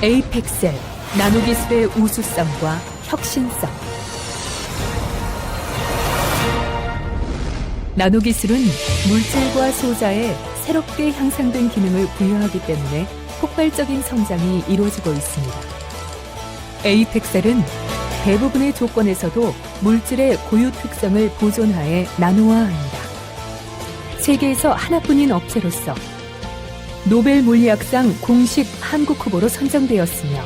에이펙셀, 나노기술의 우수성과 혁신성. 나노기술은 물질과 소자에 새롭게 향상된 기능을 부여하기 때문에 폭발적인 성장이 이루어지고 있습니다. 에이펙셀은 대부분의 조건에서도 물질의 고유 특성을 보존하에 나노화합니다. 세계에서 하나뿐인 업체로서 노벨 물리학상 공식 한국 후보로 선정되었으며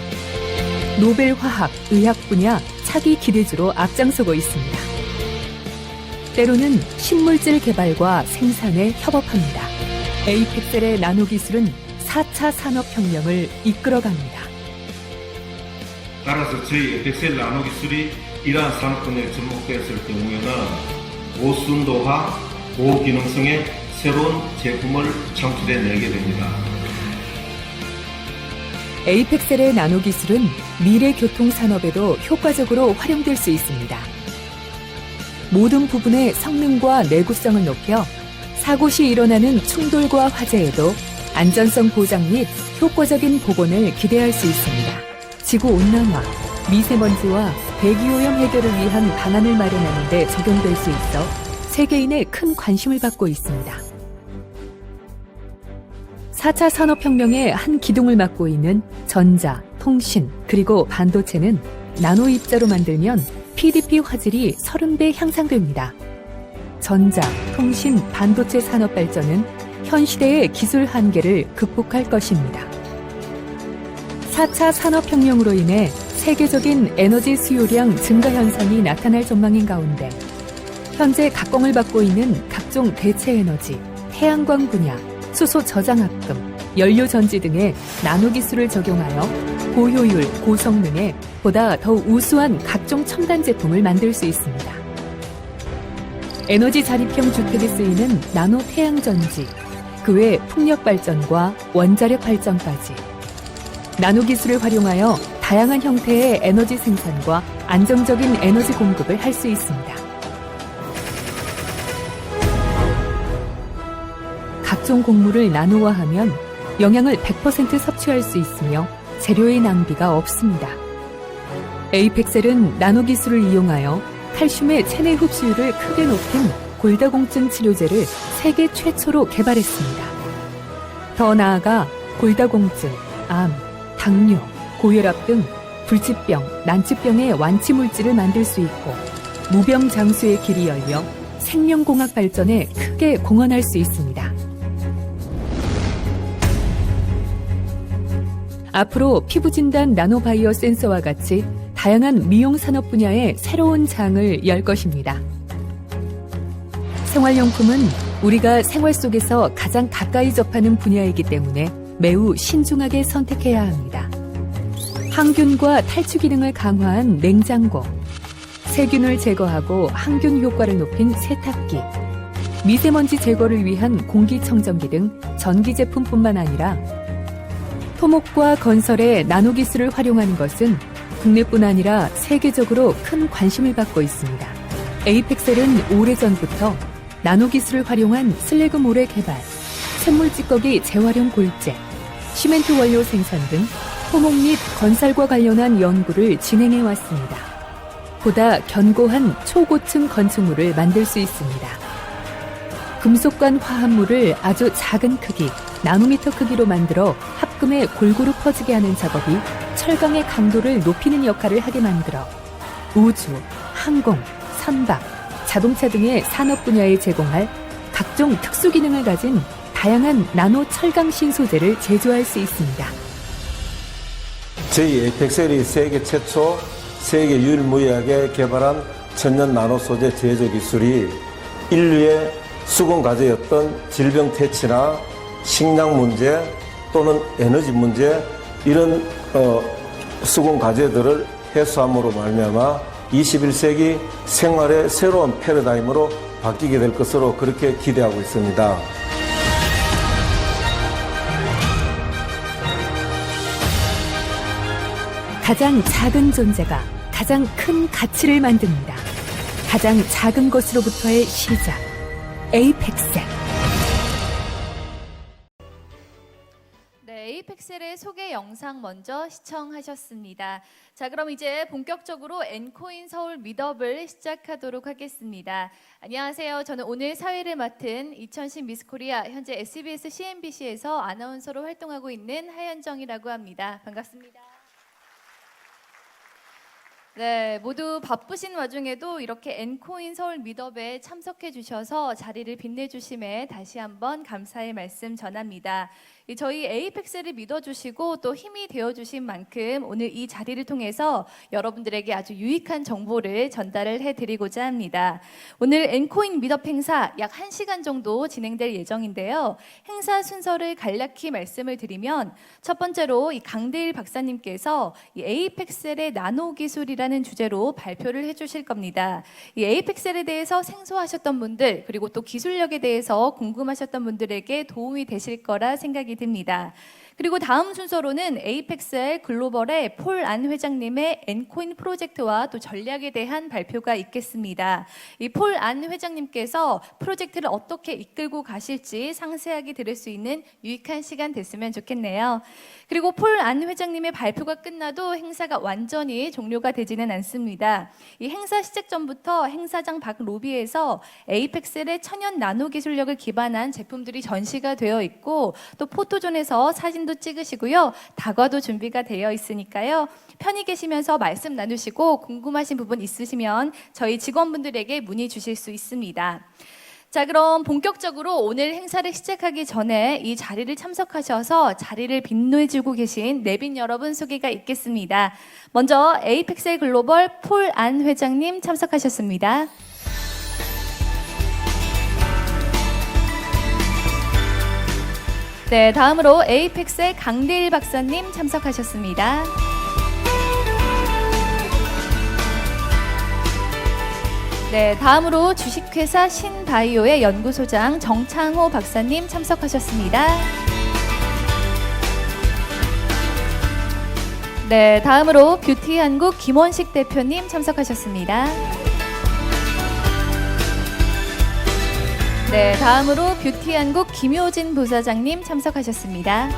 노벨 화학, 의학 분야 차기 기대주로 앞장서고 있습니다. 때로는 신물질 개발과 생산에 협업합니다. 에이펙셀의 나노기술은 4차 산업혁명을 이끌어갑니다. 따라서 저희 에이펙셀 나노기술이 이러한 산업분야에 접목되었을 경우에는 고순도화, 고기능성의 새로운 제품을 창출해내게 됩니다. 에이펙셀의 나노기술은 미래 교통산업에도 효과적으로 활용될 수 있습니다. 모든 부분의 성능과 내구성을 높여 사고 시 일어나는 충돌과 화재에도 안전성 보장 및 효과적인 복원을 기대할 수 있습니다. 지구온난화, 미세먼지와 대기오염 해결을 위한 방안을 마련하는 데 적용될 수 있어 세계인의 큰 관심을 받고 있습니다. 4차 산업혁명의 한 기둥을 맡고 있는 전자, 통신, 그리고 반도체는 나노 입자로 만들면 PDP 화질이 30배 향상됩니다. 전자, 통신, 반도체 산업 발전은 현 시대의 기술 한계를 극복할 것입니다. 4차 산업혁명으로 인해 세계적인 에너지 수요량 증가 현상이 나타날 전망인 가운데 현재 각광을 받고 있는 각종 대체 에너지, 태양광 분야, 수소 저장합금, 연료전지 등의 나노기술을 적용하여 고효율, 고성능의 보다 더 우수한 각종 첨단 제품을 만들 수 있습니다. 에너지 자립형 주택에 쓰이는 나노 태양전지, 그 외 풍력 발전과 원자력 발전까지 나노기술을 활용하여 다양한 형태의 에너지 생산과 안정적인 에너지 공급을 할 수 있습니다. 각종 곡물을 나노화하면 영양을 100% 섭취할 수 있으며 재료의 낭비가 없습니다. 에이펙셀은 나노기술을 이용하여 칼슘의 체내 흡수율을 크게 높인 골다공증 치료제를 세계 최초로 개발했습니다. 더 나아가 골다공증, 암, 당뇨, 고혈압 등 불치병, 난치병의 완치 물질을 만들 수 있고 무병장수의 길이 열려 생명공학 발전에 크게 공헌할 수 있습니다. 앞으로 피부진단 나노바이오 센서와 같이 다양한 미용 산업 분야의 새로운 장을 열 것입니다. 생활용품은 우리가 생활 속에서 가장 가까이 접하는 분야이기 때문에 매우 신중하게 선택해야 합니다. 항균과 탈취 기능을 강화한 냉장고, 세균을 제거하고 항균 효과를 높인 세탁기, 미세먼지 제거를 위한 공기청정기 등 전기 제품뿐만 아니라 토목과 건설에 나노기술을 활용하는 것은 국내뿐 아니라 세계적으로 큰 관심을 받고 있습니다. 에이펙셀은 오래전부터 나노기술을 활용한 슬래그 모래 개발, 쇳물 찌꺼기 재활용 골재, 시멘트 원료 생산 등 토목 및 건설과 관련한 연구를 진행해 왔습니다. 보다 견고한 초고층 건축물을 만들 수 있습니다. 금속관 화합물을 아주 작은 크기, 나노미터 크기로 만들어 합금에 골고루 퍼지게 하는 작업이 철강의 강도를 높이는 역할을 하게 만들어 우주, 항공, 선박, 자동차 등의 산업 분야에 제공할 각종 특수 기능을 가진 다양한 나노 철강 신소재를 제조할 수 있습니다. 저희 에이펙셀이 세계 최초, 세계 유일무이하게 개발한 천연 나노 소재 제조 기술이 인류의 수건 과제였던 질병 퇴치나 식량 문제 또는 에너지 문제 이런 수건 과제들을 해소함으로 말미암아 21세기 생활의 새로운 패러다임으로 바뀌게 될 것으로 그렇게 기대하고 있습니다. 가장 작은 존재가 가장 큰 가치를 만듭니다. 가장 작은 것으로부터의 시작. 에이펙셀. 에이펙셀의 소개 영상 먼저 시청하셨습니다. 자, 그럼 이제 본격적으로 엔코인 서울 미더블 시작하도록 하겠습니다. 안녕하세요. 저는 오늘 사회를 맡은 2010 미스코리아, 현재 SBS CNBC에서 아나운서로 활동하고 있는 하현정이라고 합니다. 반갑습니다. 네, 모두 바쁘신 와중에도 이렇게 엔코인 서울 미더블에 참석해 주셔서 자리를 빛내주심에 다시 한번 감사의 말씀 전합니다. 저희 에이펙셀을 믿어주시고 또 힘이 되어주신 만큼 오늘 이 자리를 통해서 여러분들에게 아주 유익한 정보를 전달을 해드리고자 합니다. 오늘 엔코인 미더블 행사 약 1시간 정도 진행될 예정인데요. 행사 순서를 간략히 말씀을 드리면 첫 번째로 이 강대일 박사님께서 이 에이펙셀의 나노 기술이라는 주제로 발표를 해주실 겁니다. 이 에이펙셀에 대해서 생소하셨던 분들 그리고 또 기술력에 대해서 궁금하셨던 분들에게 도움이 되실 거라 생각이 듭니다. 그리고 다음 순서로는 에이펙셀 글로벌의 폴 안 회장님의 엔코인 프로젝트와 또 전략에 대한 발표가 있겠습니다. 이 폴 안 회장님께서 프로젝트를 어떻게 이끌고 가실지 상세하게 들을 수 있는 유익한 시간 됐으면 좋겠네요. 그리고 폴 안 회장님의 발표가 끝나도 행사가 완전히 종료가 되지는 않습니다. 이 행사 시작 전부터 행사장 밖 로비에서 에이펙셀의 천연 나노 기술력을 기반한 제품들이 전시가 되어 있고 또 포토존에서 사진도 찍으시고요. 다과도 준비가 되어 있으니까요. 편히 계시면서 말씀 나누시고 궁금하신 부분 있으시면 저희 직원분들에게 문의 주실 수 있습니다. 자, 그럼 본격적으로 오늘 행사를 시작하기 전에 이 자리를 참석하셔서 자리를 빛내주고 계신 내빈 여러분 소개가 있겠습니다. 먼저 에이펙셀 글로벌 폴 안 회장님 참석하셨습니다. 네, 다음으로 에이펙셀 강대일 박사님 참석하셨습니다. 네, 다음으로 주식회사 신바이오의 연구소장 정창호 박사님 참석하셨습니다. 네, 다음으로 뷰티한국 김원식 대표님 참석하셨습니다. 네, 다음으로 뷰티한국 김효진 부사장님 참석하셨습니다.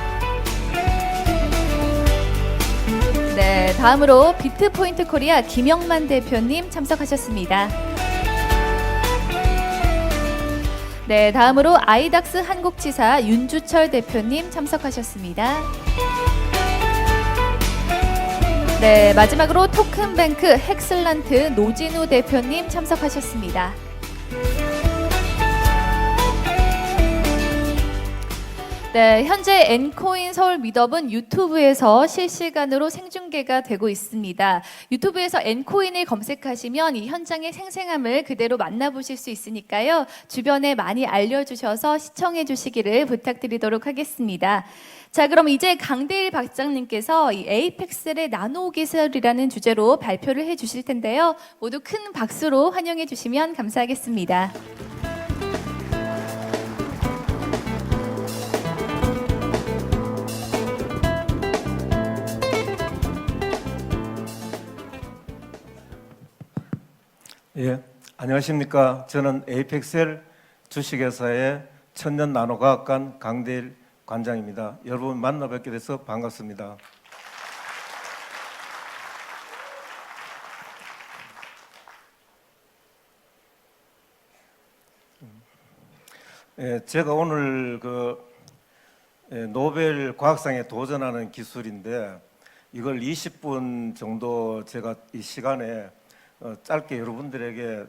네, 다음으로 비트포인트 코리아 김영만 대표님 참석하셨습니다. 네, 다음으로 아이닥스 한국지사 윤주철 대표님 참석하셨습니다. 네, 마지막으로 토큰뱅크 헥슬란트 노진우 대표님 참석하셨습니다. 네, 현재 엔코인 서울 미더블은 유튜브에서 실시간으로 생중계가 되고 있습니다. 유튜브에서 엔코인을 검색하시면 이 현장의 생생함을 그대로 만나보실 수 있으니까요. 주변에 많이 알려주셔서 시청해 주시기를 부탁드리도록 하겠습니다. 자, 그럼 이제 강대일 박사님께서 이 에이펙셀의 나노 기술이라는 주제로 발표를 해 주실 텐데요. 모두 큰 박수로 환영해 주시면 감사하겠습니다. 예, 안녕하십니까. 저는 에이펙셀 주식회사의 천년 나노과학관 강대일 관장입니다. 여러분 만나 뵙게 돼서 반갑습니다. 예, 제가 오늘 노벨 과학상에 도전하는 기술인데 이걸 20분 정도 제가 이 시간에 짧게 여러분들에게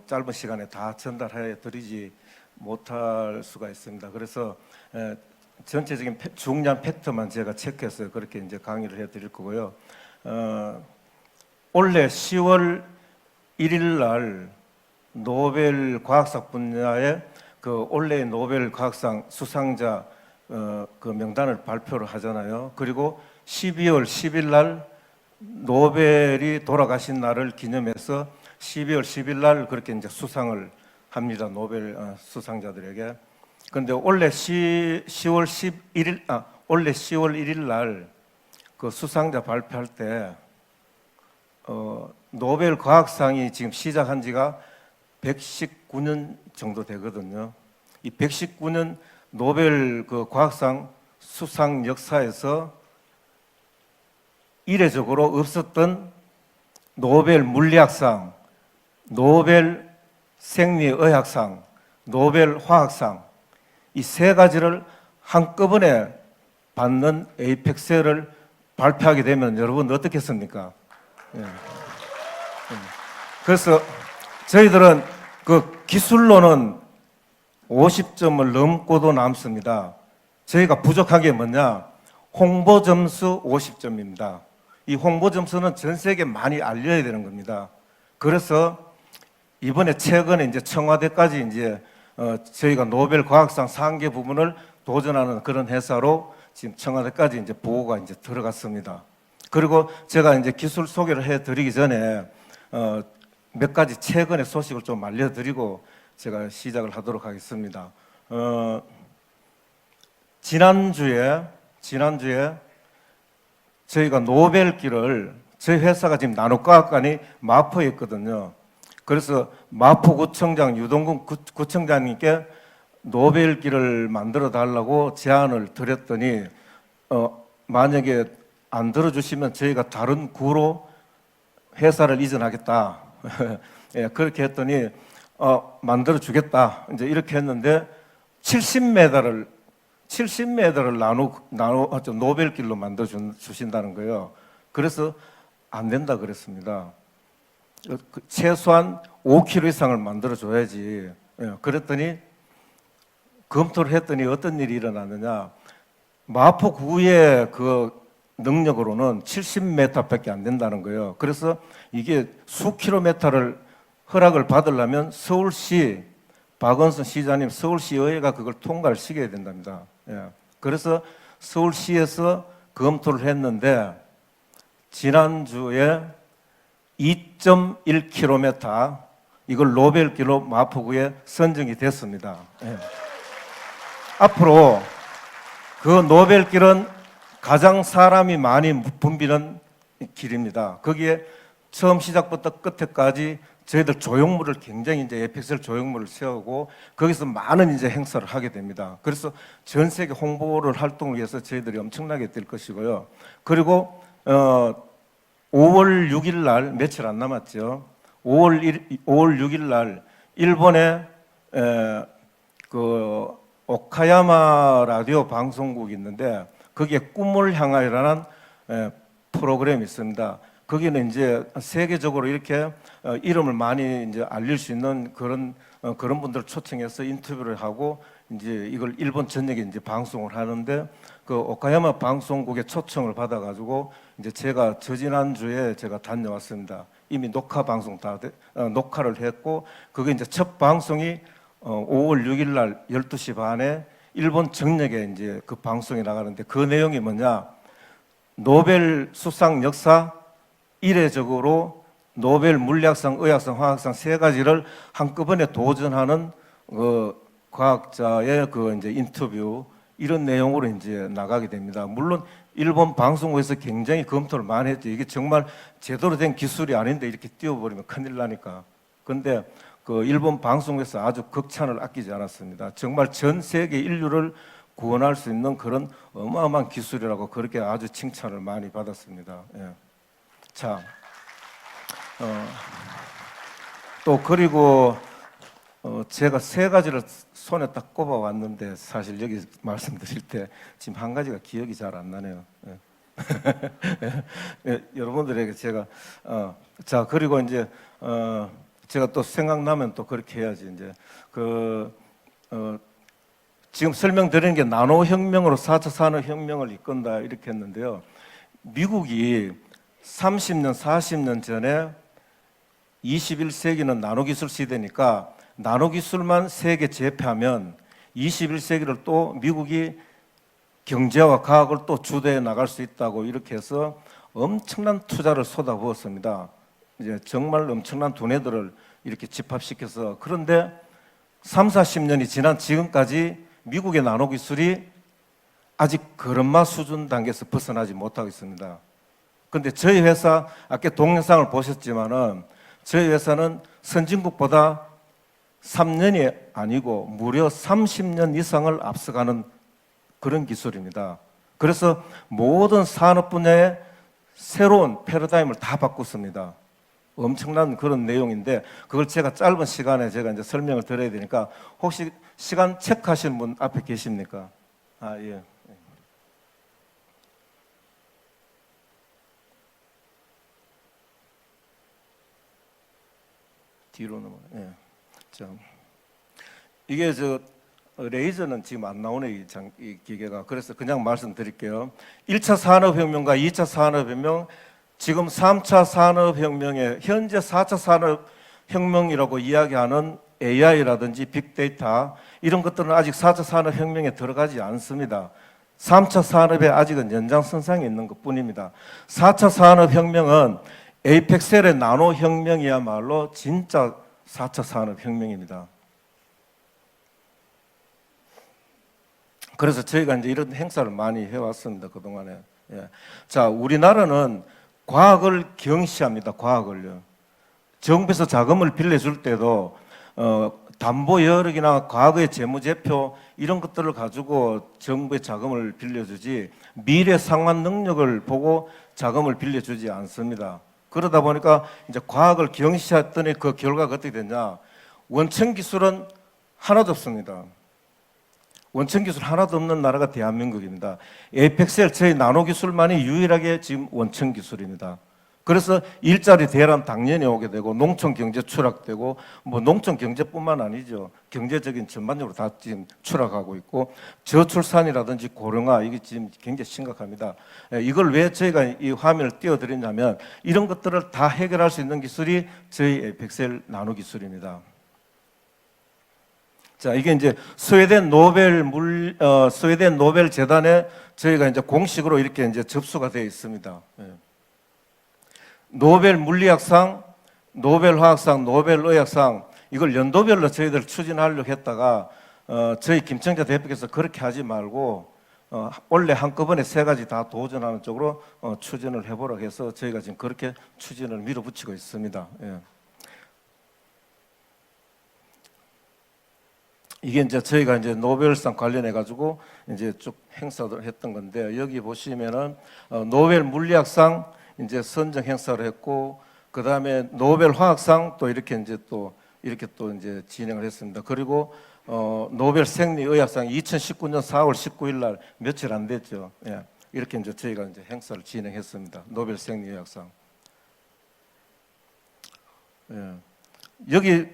짧은 시간에 다 전달해 드리지 못할 수가 있습니다. 그래서 전체적인 중요한 팩트만 제가 체크해서 그렇게 이제 강의를 해 드릴 거고요. 올해 10월 1일 날 노벨 과학상 분야의 올해의 노벨 과학상 수상자 그 명단을 발표를 하잖아요. 그리고 12월 10일 날 노벨이 돌아가신 날을 기념해서 12월 10일 날 그렇게 이제 수상을 합니다. 노벨 수상자들에게. 그런데 올해 10월 1일 날 그 수상자 발표할 때 노벨 과학상이 지금 시작한 지가 119년 정도 되거든요. 이 119년 노벨 그 과학상 수상 역사에서 이례적으로 없었던 노벨 물리학상, 노벨 생리의학상, 노벨 화학상 이 세 가지를 한꺼번에 받는 에이펙스를 발표하게 되면 여러분 어떻겠습니까? 예. 그래서 저희들은 그 기술로는 50점을 넘고도 남습니다. 저희가 부족한 게 뭐냐? 홍보 점수 50점입니다. 이 홍보 점수는 전 세계에 많이 알려야 되는 겁니다. 그래서 이번에 최근에 이제 청와대까지 이제 저희가 노벨 과학상 상계 부분을 도전하는 그런 회사로 지금 청와대까지 이제 보고가 이제 들어갔습니다. 그리고 제가 이제 기술 소개를 해드리기 전에 몇 가지 최근의 소식을 좀 알려드리고 제가 시작을 하도록 하겠습니다. 지난주에 저희가 노벨기를 저희 회사가 지금 나노과학관이 마포에 있거든요. 그래서 마포구청장 유동근 구청장님께 노벨기를 만들어 달라고 제안을 드렸더니 만약에 안 들어주시면 저희가 다른 구로 회사를 이전하겠다. 예, 그렇게 했더니 만들어 주겠다. 이제 이렇게 했는데 70m를 노벨길로 만들어 주신다는 거예요. 그래서 안 된다 그랬습니다. 최소한 5km 이상을 만들어 줘야지. 예, 그랬더니 검토를 했더니 어떤 일이 일어났느냐. 마포구의 그 능력으로는 70m밖에 안 된다는 거예요. 그래서 이게 수 킬로미터를 허락을 받으려면 서울시 박원순 시장님 서울시의회가 그걸 통과를 시켜야 된답니다. 예. 그래서 서울시에서 검토를 했는데 지난주에 2.1km 이걸 노벨기로 마포구에 선정이 됐습니다. 예. 앞으로 그 노벨길은 가장 사람이 많이 붐비는 길입니다. 거기에 처음 시작부터 끝에까지 저희들 조형물을 굉장히 이제 에이펙스를 조형물을 세우고 거기서 많은 이제 행사를 하게 됩니다. 그래서 전 세계 홍보를 활동을 위해서 저희들이 엄청나게 될 것이고요. 그리고 5월 6일 날 며칠 안 남았죠. 5월 6일 날 일본의 그 오카야마 라디오 방송국이 있는데 거기에 꿈을 향하여라는 프로그램이 있습니다. 거기는 이제 세계적으로 이렇게 이름을 많이 이제 알릴 수 있는 그런 분들을 초청해서 인터뷰를 하고 이제 이걸 일본 전역에 이제 방송을 하는데 그 오카야마 방송국의 초청을 받아가지고 이제 제가 저지난주에 제가 다녀왔습니다. 이미 녹화 방송 녹화를 했고 그게 이제 첫 방송이 5월 6일 날 12시 반에 일본 전역에 이제 그 방송이 나가는데 그 내용이 뭐냐? 노벨 수상 역사 이례적으로 노벨 물리학상, 의학상, 화학상 세 가지를 한꺼번에 도전하는 과학자의 그 이제 인터뷰 이런 내용으로 이제 나가게 됩니다. 물론 일본 방송국에서 굉장히 검토를 많이 했죠. 이게 정말 제대로 된 기술이 아닌데 이렇게 띄워버리면 큰일 나니까. 그런데 그 일본 방송국에서 아주 극찬을 아끼지 않았습니다. 정말 전 세계 인류를 구원할 수 있는 그런 어마어마한 기술이라고 그렇게 아주 칭찬을 많이 받았습니다. 예. 자, 또 그리고 제가 세 가지를 손에 딱 꼽아 왔는데 사실 여기 말씀드릴 때 지금 한 가지가 기억이 잘 안 나네요. 예. 예, 여러분들에게 제가 자 그리고 이제 제가 또 생각나면 또 그렇게 해야지 이제 지금 설명드리는 게 나노 혁명으로 4차 산업 혁명을 이끈다 이렇게 했는데요. 미국이 30년, 40년 전에 21세기는 나노기술 시대니까 나노기술만 세계 제패하면 21세기를 또 미국이 경제와 과학을 또 주도해 나갈 수 있다고 이렇게 해서 엄청난 투자를 쏟아부었습니다. 이제 정말 엄청난 돈들을 이렇게 집합시켜서 그런데 3, 40년이 지난 지금까지 미국의 나노기술이 아직 걸음마 수준 단계에서 벗어나지 못하고 있습니다. 그런데 저희 회사 아까 동영상을 보셨지만은 저희 회사는 선진국보다 3년이 아니고 무려 30년 이상을 앞서가는 그런 기술입니다. 그래서 모든 산업 분야의 새로운 패러다임을 다 바꿨습니다. 엄청난 그런 내용인데 그걸 제가 짧은 시간에 제가 이제 설명을 드려야 되니까 혹시 시간 체크하시는 분 앞에 계십니까? 아, 예. 뒤로 넘어. 예. 자, 이게 레이저는 지금 안 나오네, 이 기계가. 그래서 그냥 말씀드릴게요. 1차 산업혁명과 2차 산업혁명, 지금 3차 산업혁명에 현재 4차 산업혁명이라고 이야기하는 AI라든지 빅데이터 이런 것들은 아직 4차 산업혁명에 들어가지 않습니다. 3차 산업에 아직은 연장선상에 있는 것뿐입니다. 4차 산업혁명은 에이펙셀의 나노혁명이야말로 진짜 4차 산업혁명입니다. 그래서 저희가 이제 이런 행사를 많이 해왔습니다, 그동안에. 예. 자, 우리나라는 과학을 경시합니다, 과학을요. 정부에서 자금을 빌려줄 때도, 담보 여력이나 과거의 재무제표 이런 것들을 가지고 정부의 자금을 빌려주지 미래 상환 능력을 보고 자금을 빌려주지 않습니다. 그러다 보니까 이제 과학을 경시했더니 그 결과가 어떻게 됐냐. 원천 기술은 하나도 없습니다. 원천 기술 하나도 없는 나라가 대한민국입니다. 에이펙셀 저희 나노 기술만이 유일하게 지금 원천 기술입니다. 그래서 일자리 대란 당연히 오게 되고 농촌 경제 추락되고 뭐 농촌 경제뿐만 아니죠. 경제적인 전반적으로 다 지금 추락하고 있고 저출산이라든지 고령화 이게 지금 굉장히 심각합니다. 이걸 왜 저희가 이 화면을 띄워드리냐면 이런 것들을 다 해결할 수 있는 기술이 저희 에이펙셀 나노 기술입니다. 자, 이게 이제 스웨덴 노벨 재단에 저희가 이제 공식으로 이렇게 이제 접수가 되어 있습니다. 예. 노벨 물리학상, 노벨 화학상, 노벨 의학상 이걸 연도별로 저희들 추진하려고 했다가 저희 김청자 대표께서 그렇게 하지 말고 원래 한꺼번에 세 가지 다 도전하는 쪽으로 추진을 해보라고 해서 저희가 지금 그렇게 추진을 밀어붙이고 있습니다. 예. 이게 이제 저희가 이제 노벨상 관련해 가지고 이제 쭉 행사를 했던 건데 여기 보시면은 노벨 물리학상 이제 선정 행사를 했고 그 다음에 노벨 화학상 또 이렇게 또 이제 진행을 했습니다. 그리고 노벨 생리의학상 2019년 4월 19일 날 며칠 안 됐죠. 예. 이렇게 이제 저희가 이제 행사를 진행했습니다. 노벨 생리의학상. 예. 여기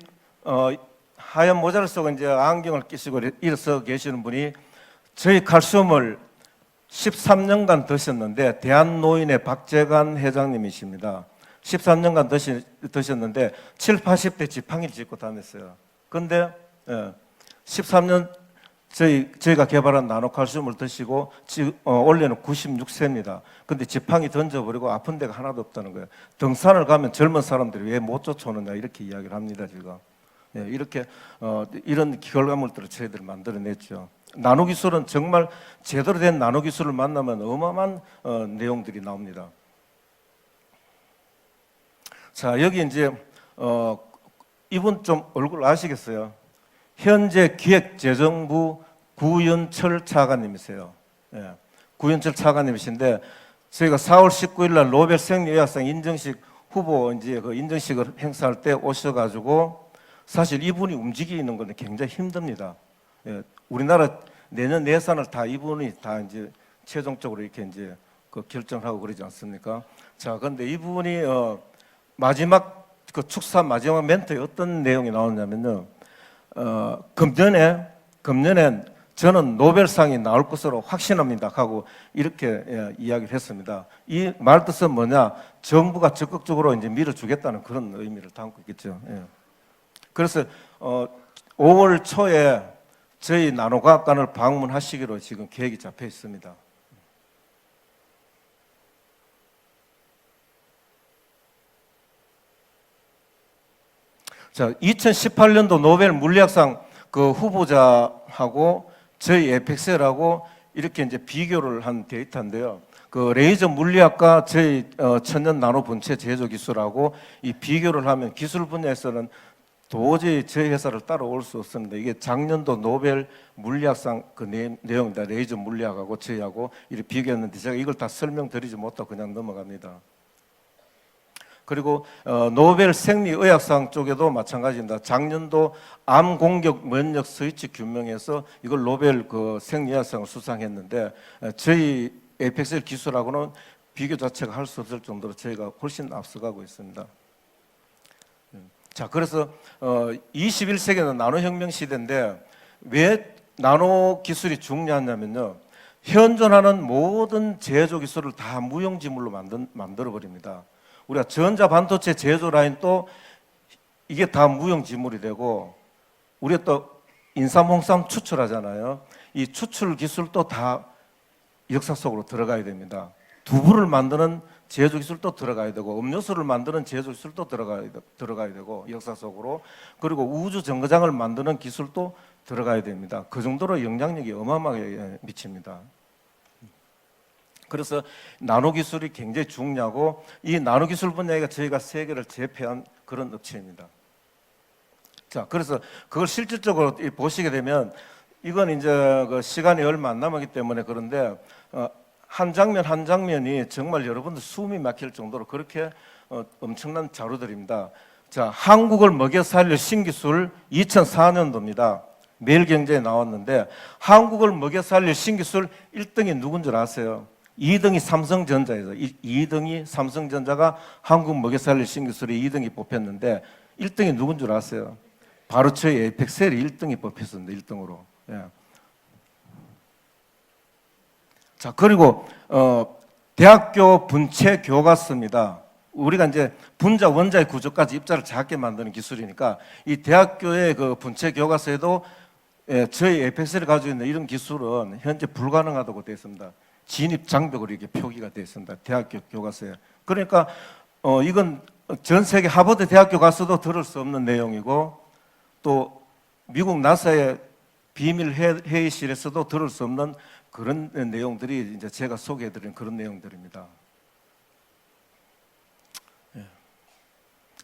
하얀 모자를 쓰고 이제 안경을 끼시고 일어서 계시는 분이 저희 칼슘을 13년간 드셨는데 대한노인의 박재관 회장님이십니다. 13년간 드셨는데 7, 80대 지팡이를 짚고 다녔어요. 그런데 13년 저희가 개발한 나노칼슘을 드시고 원래는 96세입니다. 근데 지팡이 던져버리고 아픈 데가 하나도 없다는 거예요. 등산을 가면 젊은 사람들이 왜 못 쫓아오느냐 이렇게 이야기를 합니다. 제가. 이렇게 이런 결과물들을 저희들이 만들어냈죠. 나노기술은 정말 제대로 된 나노기술을 만나면 어마어마한 내용들이 나옵니다. 자, 여기 이제 이분 좀 얼굴 아시겠어요? 현재 기획재정부 구연철 차관님이세요. 예, 구연철 차관님이신데 저희가 4월 19일 날 노벨 생리의학상 인정식 후보 이제 그 인정식을 행사할 때 오셔가지고 사실 이분이 움직이는 건 굉장히 힘듭니다. 예, 우리나라 내년 예산을 다 이분이 다 이제 최종적으로 이렇게 이제 그 결정하고 그러지 않습니까? 자, 그런데 이분이 마지막 그 축사 마지막 멘트에 어떤 내용이 나오냐면요. 금년엔 저는 노벨상이 나올 것으로 확신합니다 하고 이렇게 이야기를 했습니다. 이 말 뜻은 뭐냐? 정부가 적극적으로 이제 밀어주겠다는 그런 의미를 담고 있겠죠. 예. 그래서 5월 초에 저희 나노과학관을 방문하시기로 지금 계획이 잡혀 있습니다. 자, 2018년도 노벨 물리학상 그 후보자하고 저희 에이펙셀하고 이렇게 이제 비교를 한 데이터인데요. 그 레이저 물리학과 저희 천연 나노 분체 제조 기술하고 이 비교를 하면 기술 분야에서는 도저히 저희 회사를 따라올 수 없습니다. 이게 작년도 노벨 물리학상 그 내용입니다. 레이저 물리학하고 저희하고 이렇게 비교했는데 제가 이걸 다 설명드리지 못하고 그냥 넘어갑니다. 그리고 노벨 생리의학상 쪽에도 마찬가지입니다. 작년도 암 공격 면역 스위치 규명에서 이걸 노벨 그 생리의학상을 수상했는데 저희 에이펙셀 기술하고는 비교 자체가 할 수 없을 정도로 저희가 훨씬 앞서가고 있습니다. 자, 그래서 21세기는 나노혁명 시대인데 왜 나노 기술이 중요하냐면요. 현존하는 모든 제조 기술을 다 무용지물로 만들어 버립니다. 우리가 전자 반도체 제조 라인도 이게 다 무용지물이 되고 우리가 또 인삼, 홍삼 추출하잖아요. 이 추출 기술도 다 역사 속으로 들어가야 됩니다. 두부를 만드는 제조 기술도 들어가야 되고 음료수를 만드는 제조 기술도 들어가야 되고 역사 속으로 그리고 우주 정거장을 만드는 기술도 들어가야 됩니다. 그 정도로 영향력이 어마어마하게 미칩니다. 그래서 나노 기술이 굉장히 중요하고 이 나노 기술 분야가 저희가 세계를 제패한 그런 업체입니다. 자, 그래서 그걸 실질적으로 보시게 되면 이건 이제 그 시간이 얼마 안 남았기 때문에 그런데 한 장면 한 장면이 정말 여러분들 숨이 막힐 정도로 그렇게 엄청난 자료들입니다. 자, 한국을 먹여 살릴 신기술 2004년도입니다. 매일경제에 나왔는데 한국을 먹여 살릴 신기술 1등이 누군 줄 아세요? 2등이 삼성전자에서 2등이 삼성전자가 한국 먹여 살릴 신기술이 2등이 뽑혔는데 1등이 누군 줄 아세요? 바로 저희 에이펙셀이 1등이 뽑혔습니다. 1등으로. 예. 자, 그리고 대학교 분체 교과서입니다. 우리가 이제 분자 원자의 구조까지 입자를 작게 만드는 기술이니까 이 대학교의 그 분체 교과서에도 저희 에이펙셀이 가지고 있는 이런 기술은 현재 불가능하다고 되어 있습니다. 진입 장벽으로 이렇게 표기가 되어 있습니다. 대학교 교과서에. 그러니까 이건 전 세계 하버드 대학교 가서도 들을 수 없는 내용이고 또 미국 나사의 비밀 회의실에서도 들을 수 없는 그런 내용들이 이제 제가 소개해드린 그런 내용들입니다.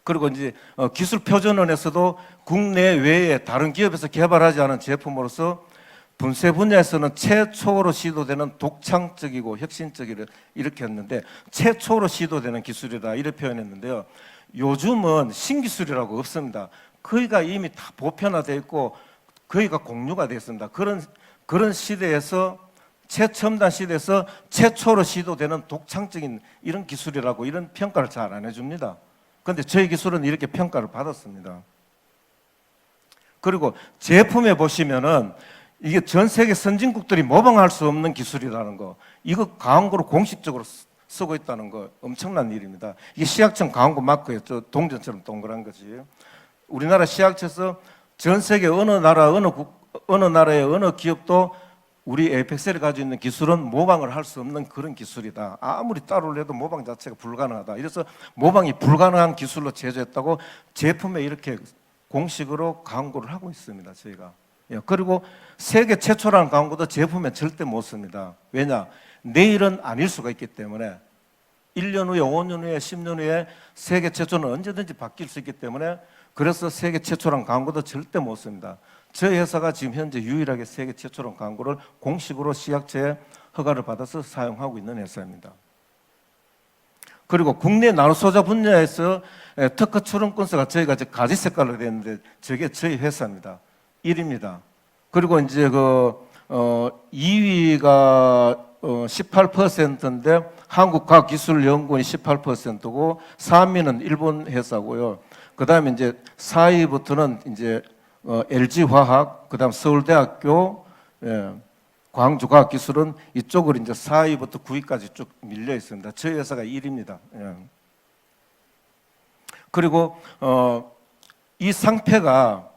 그리고 이제 기술표준원에서도 국내 외에 다른 기업에서 개발하지 않은 제품으로서 분쇄 분야에서는 최초로 시도되는 독창적이고 혁신적이라 이렇게 했는데 최초로 시도되는 기술이다 이렇게 표현했는데요. 요즘은 신기술이라고 없습니다. 거의가 이미 다 보편화되어 있고 거의가 공유가 되어 있습니다. 그런 시대에서 최첨단 시대에서 최초로 시도되는 독창적인 이런 기술이라고 이런 평가를 잘 안 해줍니다. 그런데 저희 기술은 이렇게 평가를 받았습니다. 그리고 제품에 보시면은 이게 전 세계 선진국들이 모방할 수 없는 기술이라는 거, 이거 광고로 공식적으로 쓰고 있다는 거 엄청난 일입니다. 이게 시약청 광고 마크예요. 저 동전처럼 동그란 거지. 우리나라 시약처에서 전 세계 어느 나라의 어느 기업도 우리 에이펙셀이 가지고 있는 기술은 모방을 할 수 없는 그런 기술이다. 아무리 따로 해도 모방 자체가 불가능하다. 이래서 모방이 불가능한 기술로 제조했다고 제품에 이렇게 공식으로 광고를 하고 있습니다. 저희가. 그리고 세계 최초라는 광고도 제품에 절대 못 씁니다. 왜냐? 내일은 아닐 수가 있기 때문에 1년 후에 5년 후에 10년 후에 세계 최초는 언제든지 바뀔 수 있기 때문에 그래서 세계 최초라는 광고도 절대 못 씁니다. 저희 회사가 지금 현재 유일하게 세계 최초라는 광고를 공식으로 시약처에 허가를 받아서 사용하고 있는 회사입니다. 그리고 국내 나노소자 분야에서 특허 출원 건수가 저희가 이제 가지 색깔로 되어 있는데 저게 저희 회사입니다. 1위입니다. 그리고 이제 2위가 18%인데 한국과학기술연구원이 18%고 3위는 일본 회사고요. 그다음에 이제 4위부터는 이제 LG화학, 그다음 서울대학교, 광주과학기술은 이쪽으로 이제 4위부터 9위까지 쭉 밀려 있습니다. 저희 회사가 1위입니다. 그리고 이 상패가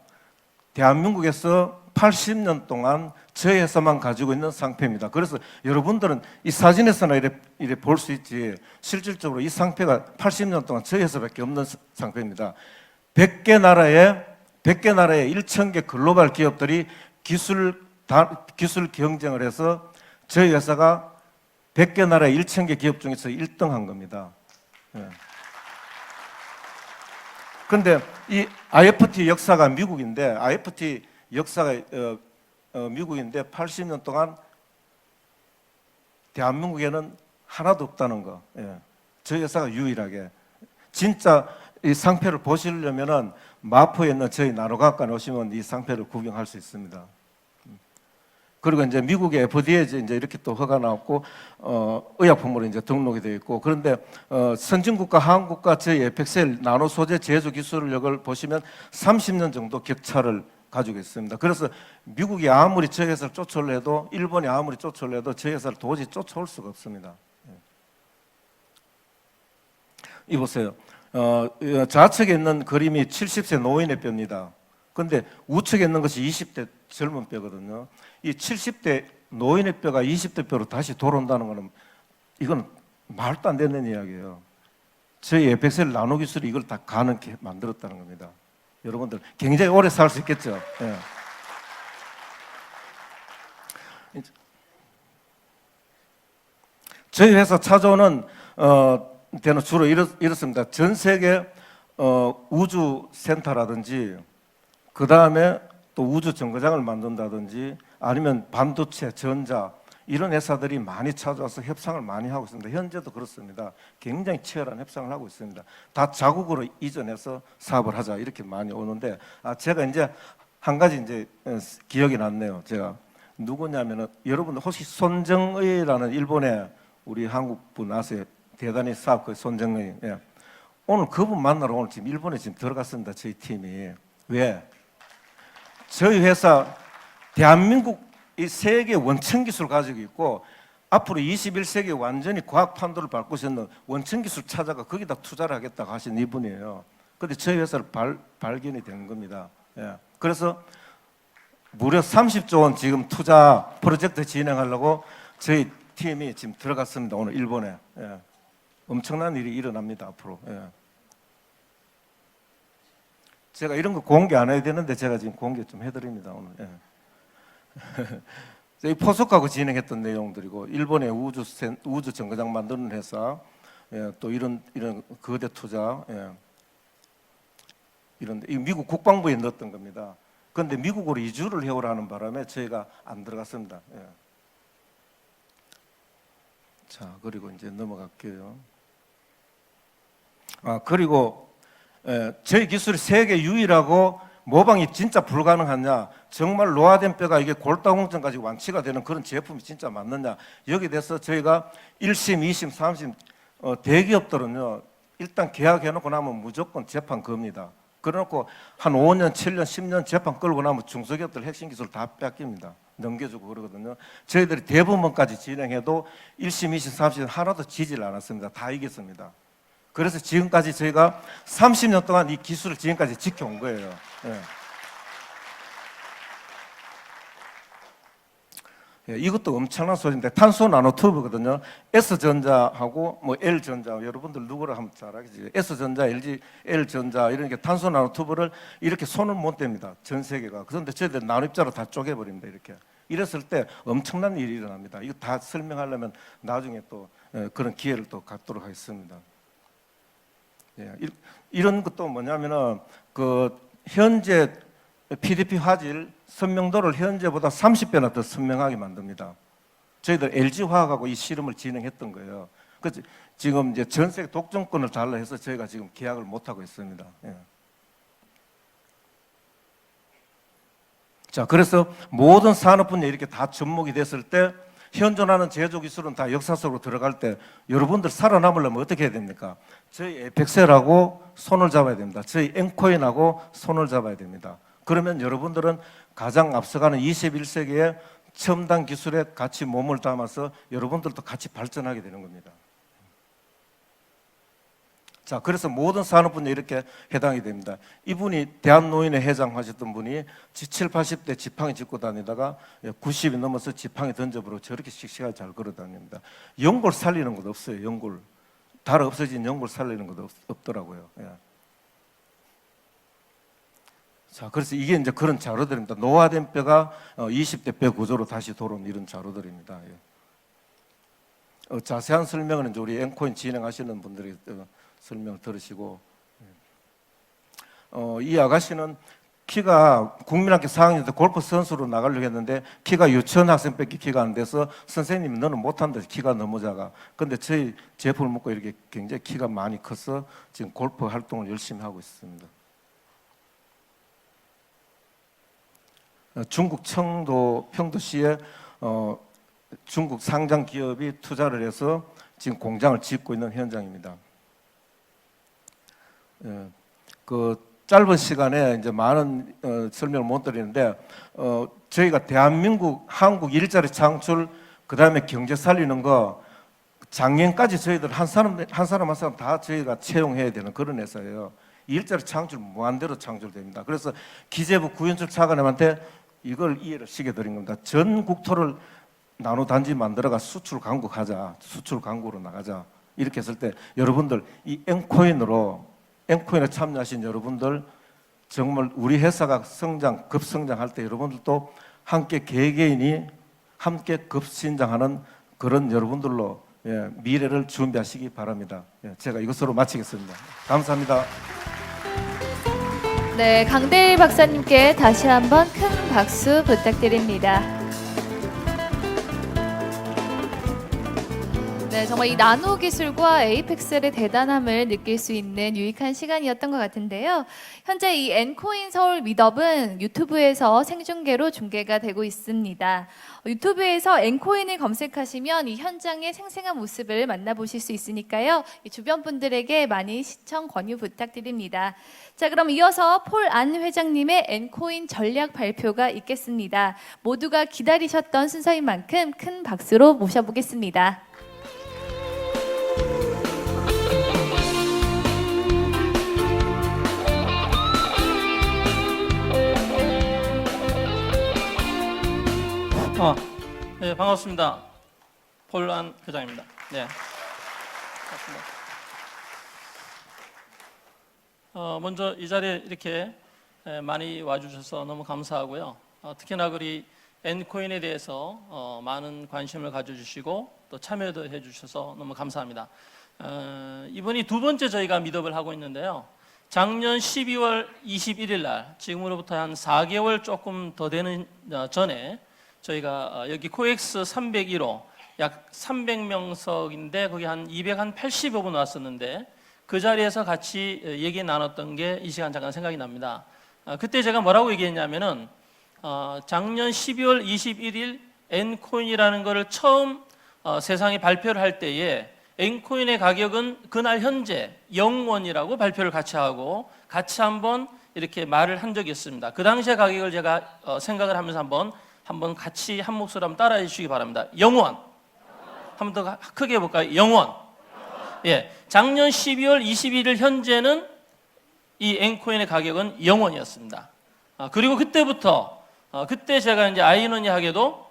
대한민국에서 80년 동안 저희 회사만 가지고 있는 상패입니다. 그래서 여러분들은 이 사진에서나 이래 볼 수 있지 실질적으로 이 상패가 80년 동안 저희 회사밖에 없는 상패입니다. 100개 나라에 1,000개 글로벌 기업들이 기술 경쟁을 해서 저희 회사가 100개 나라의 1,000개 기업 중에서 1등 한 겁니다. 근데 이 IFT 역사가 미국인데, IFT 역사가 미국인데 80년 동안 대한민국에는 하나도 없다는 거. 예. 저희 회사가 유일하게. 진짜 이 상표를 보시려면은 마포에 있는 저희 나노과학관에 오시면 이 상표를 구경할 수 있습니다. 그리고 이제 미국의 FDA에 이제 이렇게 또 허가 나왔고, 의약품으로 이제 등록이 되어 있고, 그런데 선진국가, 한국과 저희 에펙셀 나노 소재 제조 기술력을 보시면 30년 정도 격차를 가지고 있습니다. 그래서 미국이 아무리 저희 회사를 쫓아올려 해도, 일본이 아무리 쫓아올려 해도 저희 회사를 도저히 쫓아올 수가 없습니다. 이 보세요. 좌측에 있는 그림이 70세 노인의 뼈입니다. 근데 우측에 있는 것이 20대 젊은 뼈거든요. 이 70대 노인의 뼈가 20대 뼈로 다시 돌아온다는 것은 이건 말도 안 되는 이야기예요. 저희 에펙셀 나노 기술이 이걸 다 가능하게 만들었다는 겁니다. 여러분들 굉장히 오래 살 수 있겠죠. 예. 저희 회사 찾아오는 데는 주로 이렇습니다. 전 세계 우주 센터라든지, 그 다음에 또 우주 정거장을 만든다든지, 아니면 반도체, 전자 이런 회사들이 많이 찾아와서 협상을 많이 하고 있습니다. 현재도 그렇습니다. 굉장히 치열한 협상을 하고 있습니다. 다 자국으로 이전해서 사업을 하자 이렇게 많이 오는데, 제가 이제 한 가지 이제 기억이 났네요. 제가 누구냐면은, 여러분들 혹시 손정의라는 일본의 우리 한국 분 아세요? 대단히 사업 그 손정의. 예. 오늘 그분 만나러 오늘 지금 일본에 지금 들어갔습니다. 저희 팀이. 왜? 저희 회사 대한민국 이 세계 원천 기술 가지고 있고, 앞으로 21세기에 완전히 과학 판도를 밟고 있는 원천 기술 찾아가 거기다 투자를 하겠다고 하신 이분이에요. 그런데 저희 회사를 발견이 된 겁니다. 예. 그래서 무려 30조 원 지금 투자 프로젝트 진행하려고 저희 팀이 지금 들어갔습니다. 오늘 일본에. 예. 엄청난 일이 일어납니다. 앞으로. 예. 제가 이런 거 공개 안 해야 되는데 제가 지금 공개 좀 해드립니다. 오늘. 예. 이 포석하고 진행했던 내용들이고, 일본의 우주 정거장 만드는 회사, 예, 또 이런 거대 투자, 예, 이런 이 미국 국방부에 넣었던 겁니다. 그런데 미국으로 이주를 해오라는 바람에 저희가 안 들어갔습니다. 예. 자, 그리고 이제 넘어갈게요. 그리고 저희 기술이 세계 유일하고 모방이 진짜 불가능하냐, 정말 노화된 뼈가 이게 골다공증까지 완치가 되는 그런 제품이 진짜 맞느냐, 여기에 대해서 저희가 1심, 2심, 3심 대기업들은요, 일단 계약해놓고 나면 무조건 재판 겁니다. 그래놓고 한 5년, 7년, 10년 재판 끌고 나면 중소기업들 핵심 기술 다 뺏깁니다. 넘겨주고 그러거든요. 저희들이 대부분까지 진행해도 1심, 2심, 3심 하나도 지지를 않았습니다. 다 이겼습니다. 그래서 지금까지 저희가 30년 동안 이 기술을 지금까지 지켜온 거예요. 예. 예, 이것도 엄청난 소리인데, 탄소 나노튜브거든요. S전자하고 뭐 L전자, 여러분들 누구를 하면 잘 알겠지. S전자, L전자 이런 게 탄소 나노튜브를 이렇게 손을 못 댑니다. 전 세계가. 그런데 저희들 나노입자로 다 쪼개버립니다. 이렇게. 이랬을 때 엄청난 일이 일어납니다. 이거 다 설명하려면 나중에 또 그런 기회를 또 갖도록 하겠습니다. 예, 이런 것도 뭐냐면은 그 현재 PDP 화질 선명도를 현재보다 30배나 더 선명하게 만듭니다. 저희들 LG화학하고 이 실험을 진행했던 거예요. 그래서 지금 이제 전 세계 독점권을 달라 해서 저희가 지금 계약을 못 하고 있습니다. 예. 자, 그래서 모든 산업 분야에 이렇게 다 접목이 됐을 때, 현존하는 제조 기술은 다 역사 속으로 들어갈 때 여러분들 살아남으려면 어떻게 해야 됩니까? 저희 에펙셀하고 손을 잡아야 됩니다. 저희 엔코인하고 손을 잡아야 됩니다. 그러면 여러분들은 가장 앞서가는 21세기의 첨단 기술에 같이 몸을 담아서 여러분들도 같이 발전하게 되는 겁니다. 자, 그래서 모든 산업 분야에 이렇게 해당이 됩니다. 이분이 대한노인회 회장 하셨던 분이 70, 80대 지팡이 짚고 다니다가 90이 넘어서 지팡이 던져버리고 저렇게 씩씩하게 잘 걸어 다닙니다. 연골 살리는 것도 없어요. 연골. 달 없어진 연골 살리는 것도 없더라고요. 예. 자, 그래서 이게 이제 그런 자료들입니다. 노화된 뼈가 20대 뼈 구조로 다시 돌아온 이런 자료들입니다. 예. 자세한 설명은 이제 우리 엔코인 진행하시는 분들이 설명을 들으시고. 이 아가씨는 키가 국민학교 4학년 때 골프 선수로 나가려고 했는데 키가 유치원 학생밖에 키가 안 돼서 선생님이 너는 못한다, 키가 너무 작아. 근데 저희 제품을 먹고 이렇게 굉장히 키가 많이 커서 지금 골프 활동을 열심히 하고 있습니다. 중국 청도 평도시에 중국 상장 기업이 투자를 해서 지금 공장을 짓고 있는 현장입니다. 그 짧은 시간에 이제 많은 설명을 못 드리는데 저희가 대한민국 한국 일자리 창출 그다음에 경제 살리는 거 작년까지 저희들 한 사람 한 사람 다 저희가 채용해야 되는 그런 회사예요. 일자리 창출 무한대로 창출됩니다. 그래서 기재부 구현철 차관님한테 이걸 이해를 시켜드린 겁니다. 전 국토를 나노 단지 만들어가 수출 강국 하자, 수출 강국으로 나가자. 이렇게 했을 때 여러분들 이 앵코인에 참여하신 여러분들 정말 우리 회사가 급성장할 때 여러분들도 함께 개개인이 함께 급신장하는 그런 여러분들로 미래를 준비하시기 바랍니다. 제가 이것으로 마치겠습니다. 감사합니다. 네, 강대일 박사님께 다시 한번 큰 박수 부탁드립니다. 네, 정말 이 나노 기술과 에이펙셀의 대단함을 느낄 수 있는 유익한 시간이었던 것 같은데요. 현재 이 엔코인 서울 미덥은 유튜브에서 생중계로 중계가 되고 있습니다. 유튜브에서 엔코인을 검색하시면 이 현장의 생생한 모습을 만나보실 수 있으니까요. 이 주변 분들에게 많이 시청 권유 부탁드립니다. 자, 그럼 이어서 폴 안 회장님의 엔코인 전략 발표가 있겠습니다. 모두가 기다리셨던 순서인 만큼 큰 박수로 모셔보겠습니다. 네, 반갑습니다. 폴 안 회장입니다. 네, 반갑습니다. 먼저 이 자리에 이렇게 많이 와주셔서 너무 감사하고요. 특히나 우리 엔코인에 대해서 많은 관심을 가져주시고 또 참여도 해주셔서 너무 감사합니다. 이번이 두 번째 저희가 미덥을 하고 있는데요. 작년 12월 21일 날, 지금으로부터 한 4개월 조금 더 되는 전에 저희가 여기 코엑스 301호 약 300명석인데 거기 한 280여 분 왔었는데 그 자리에서 같이 얘기 나눴던 게 이 시간 잠깐 생각이 납니다. 그때 제가 뭐라고 얘기했냐면은 작년 12월 21일 엔코인이라는 거를 처음 세상에 발표를 할 때에 엔코인의 가격은 그날 현재 0원이라고 발표를 같이 하고 같이 한번 이렇게 말을 한 적이 있습니다. 그 당시의 가격을 제가 생각을 하면서 한번 같이 한 목소리 한번 따라해 주시기 바랍니다. 0원. 한 번 더 크게 해볼까요? 0원. 예, 작년 12월 21일 현재는 이 엔코인의 가격은 0원이었습니다. 그리고 그때부터 그때 제가 이제 아이러니하게도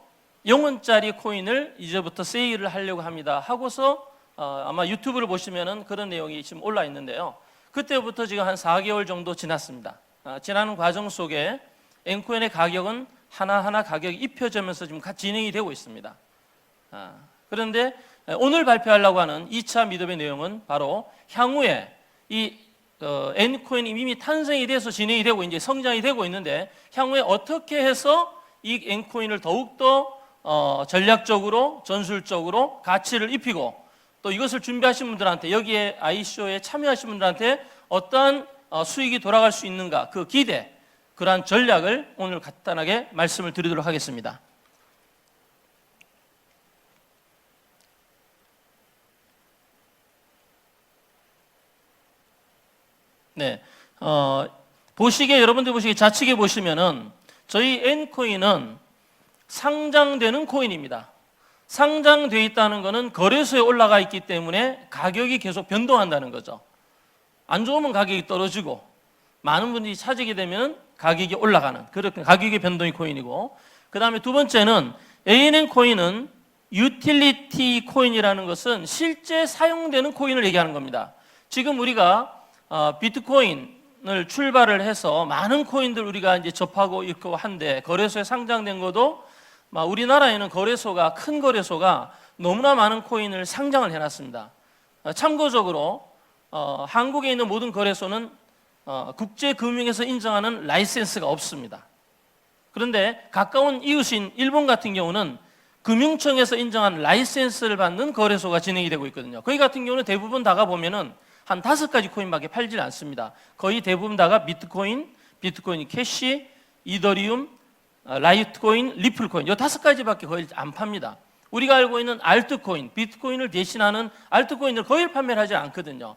0원짜리 코인을 이제부터 세일을 하려고 합니다. 하고서 아마 유튜브를 보시면은 그런 내용이 지금 올라 있는데요. 그때부터 지금 한 4개월 정도 지났습니다. 지나는 과정 속에 엔코인의 가격은 하나하나 가격이 입혀지면서 지금 진행이 되고 있습니다. 그런데 오늘 발표하려고 하는 2차 미덥의 내용은 바로 향후에 이 엔코인이 이미 탄생이 돼서 진행이 되고 이제 성장이 되고 있는데 향후에 어떻게 해서 이 엔코인을 더욱더 전략적으로 전술적으로 가치를 입히고 또 이것을 준비하신 분들한테 여기에 ICO에 참여하신 분들한테 어떠한 수익이 돌아갈 수 있는가 그 기대 그러한 전략을 오늘 간단하게 말씀을 드리도록 하겠습니다. 네, 여러분들 보시기에 좌측에 보시면은 저희 엔코인은 상장되는 코인입니다. 상장되어 있다는 것은 거래소에 올라가 있기 때문에 가격이 계속 변동한다는 거죠. 안 좋으면 가격이 떨어지고 많은 분들이 찾게 되면 가격이 올라가는 그렇게 가격의 변동이 코인이고 그 다음에 두 번째는 ANN 코인은 유틸리티 코인이라는 것은 실제 사용되는 코인을 얘기하는 겁니다. 지금 우리가 비트코인을 출발을 해서 많은 코인들 우리가 이제 접하고 있고 한데 거래소에 상장된 것도 우리나라에는 큰 거래소가 너무나 많은 코인을 상장을 해놨습니다. 참고적으로 한국에 있는 모든 거래소는 국제금융에서 인정하는 라이센스가 없습니다. 그런데 가까운 이웃인 일본 같은 경우는 금융청에서 인정한 라이센스를 받는 거래소가 진행이 되고 있거든요. 거기 같은 경우는 대부분 다가 보면은 한 5가지 코인밖에 팔질 않습니다. 거의 대부분 다가 비트코인, 비트코인 캐시, 이더리움, 라이트코인, 리플코인 이 5가지밖에 거의 안 팝니다. 우리가 알고 있는 알트코인, 비트코인을 대신하는 알트코인을 거의 판매를 하지 않거든요.